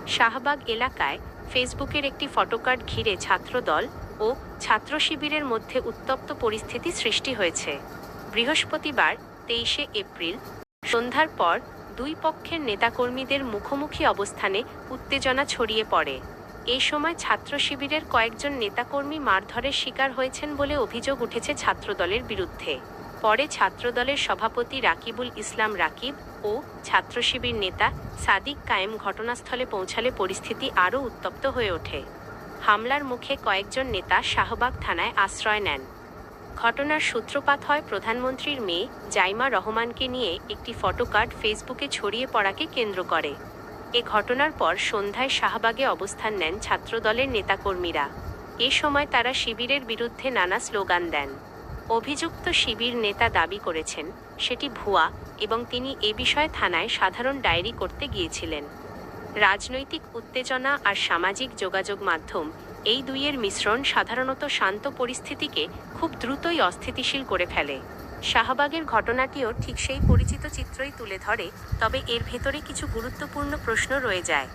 শাহবাগ এলাকায় ফেসবুকের একটি ফটোকার্ড ঘিরে ছাত্রদল ও ছাত্র শিবিরের মধ্যে উত্তপ্ত পরিস্থিতি সৃষ্টি হয়েছে। বৃহস্পতিবার 23শে এপ্রিল সন্ধ্যার পর দুই পক্ষের নেতাকর্মীদের মুখোমুখি অবস্থানে উত্তেজনা ছড়িয়ে পড়ে। এই সময় ছাত্র শিবিরের কয়েকজন নেতাকর্মী মারধরের শিকার হয়েছেন বলে অভিযোগ উঠেছে ছাত্রদলের বিরুদ্ধে। পরে ছাত্রদলের সভাপতি রাকিবুল ইসলাম রাকিব ও ছাত্র শিবির নেতা সাদিক কায়েম ঘটনাস্থলে পৌঁছালে পরিস্থিতি আরও উত্তপ্ত হয়ে ওঠে। হামলার মুখে কয়েকজন নেতা শাহবাগ থানায় আশ্রয় নেন। ঘটনার সূত্রপাত হয় প্রধানমন্ত্রীর মেয়ে জাইমা রহমানকে নিয়ে একটি ফটোকার্ড ফেসবুকে ছড়িয়ে পড়াকে কেন্দ্র করে। এ ঘটনার পর সন্ধ্যায় শাহবাগে অবস্থান নেন ছাত্রদলের নেতাকর্মীরা। এ সময় তারা শিবিরের বিরুদ্ধে নানা স্লোগান দেন। অভিযুক্ত শিবির নেতা দাবি করেছেন সেটি ভুয়া এবং তিনি এ বিষয়ে থানায় সাধারণ ডায়েরি করতে গিয়েছিলেন। রাজনৈতিক উত্তেজনা আর সামাজিক যোগাযোগ মাধ্যম এই দুইয়ের মিশ্রণ সাধারণত শান্ত পরিস্থিতিকে খুব দ্রুতই অস্থিতিশীল করে ফেলে। শাহবাগের ঘটনাটিও ঠিক সেই পরিচিত চিত্রই তুলে ধরে, তবে এর ভেতরে কিছু গুরুত্বপূর্ণ প্রশ্ন রয়ে যায়।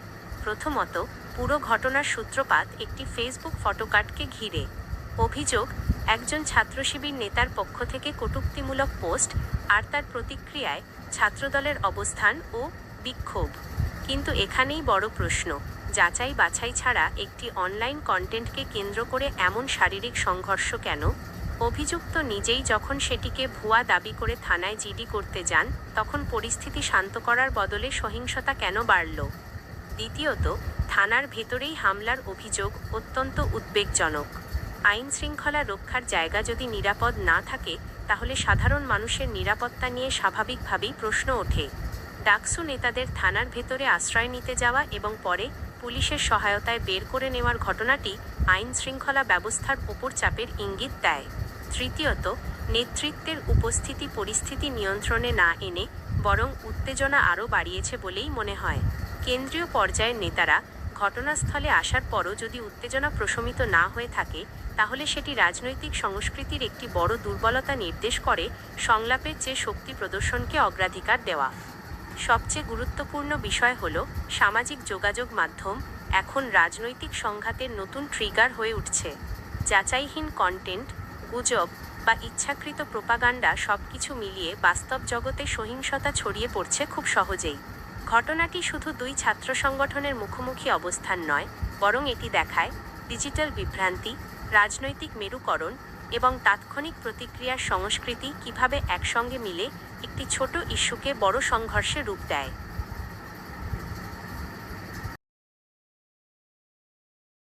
প্রথমত, পুরো ঘটনার সূত্রপাত একটি ফেসবুক ফটোকার্ডকে ঘিরে। অভিযোগ, একজন ছাত্র শিবির নেতার পক্ষ থেকে কটূক্তিমূলক পোস্ট আর তার প্রতিক্রিয়ায় ছাত্রদলের অবস্থান ও বিক্ষোভ। কিন্তু এখানেই বড় প্রশ্ন, যাচাই বাছাই ছাড়া একটি অনলাইন কন্টেন্টকে কেন্দ্র করে এমন শারীরিক সংঘর্ষ কেন? অভিযুক্ত নিজেই যখন সেটিকে ভুয়া দাবি করে থানায় জিডি করতে যান, তখন পরিস্থিতি শান্ত করার বদলে সহিংসতা কেন বাড়ল? দ্বিতীয়ত, থানার ভেতরেই হামলার অভিযোগ অত্যন্ত উদ্বেগজনক। আইন শৃঙ্খলা রক্ষার জায়গা যদি নিরাপদ না থাকে, তাহলে সাধারণ মানুষের নিরাপত্তা নিয়ে স্বাভাবিকভাবেই প্রশ্ন ওঠে। ডাকসু নেতাদের থানার ভেতরে আশ্রয় নিতে যাওয়া এবং পরে পুলিশের সহায়তায় বের করে নেওয়ার ঘটনাটি আইন শৃঙ্খলা ব্যবস্থার উপর চাপের ইঙ্গিত দেয়। তৃতীয়ত, নেতৃত্বের উপস্থিতি পরিস্থিতি নিয়ন্ত্রণে না এনে বরং উত্তেজনা আরও বাড়িয়েছে বলেই মনে হয়। কেন্দ্রীয় পর্যায়ের নেতারা ঘটনাস্থলে আসার পরও যদি উত্তেজনা প্রশমিত না হয়ে থাকে, তাহলে সেটি রাজনৈতিক সংস্কৃতির একটি বড় দুর্বলতা নির্দেশ করে, সংলাপের চেয়ে শক্তি প্রদর্শনকে অগ্রাধিকার দেওয়া। সবচেয়ে গুরুত্বপূর্ণ বিষয় হল, সামাজিক যোগাযোগ মাধ্যম এখন রাজনৈতিক সংঘাতের নতুন ট্রিগার হয়ে উঠছে। যাচাইহীন কন্টেন্ট, গুজব বা ইচ্ছাকৃত প্রোপাগান্ডা সবকিছু মিলিয়ে বাস্তব জগতে সহিংসতা ছড়িয়ে পড়ছে খুব সহজেই। ঘটনাটি শুধু দুই ছাত্র সংগঠনের মুখোমুখি অবস্থান নয়, বরং এটি দেখায় ডিজিটাল বিভ্রান্তি, রাজনৈতিক মেরুকরণ এবং তাৎক্ষণিক প্রতিক্রিয়ার সংস্কৃতি কিভাবে একসঙ্গে মিলে একটি ছোট ইস্যুকে বড় সংঘর্ষে রূপ দেয়।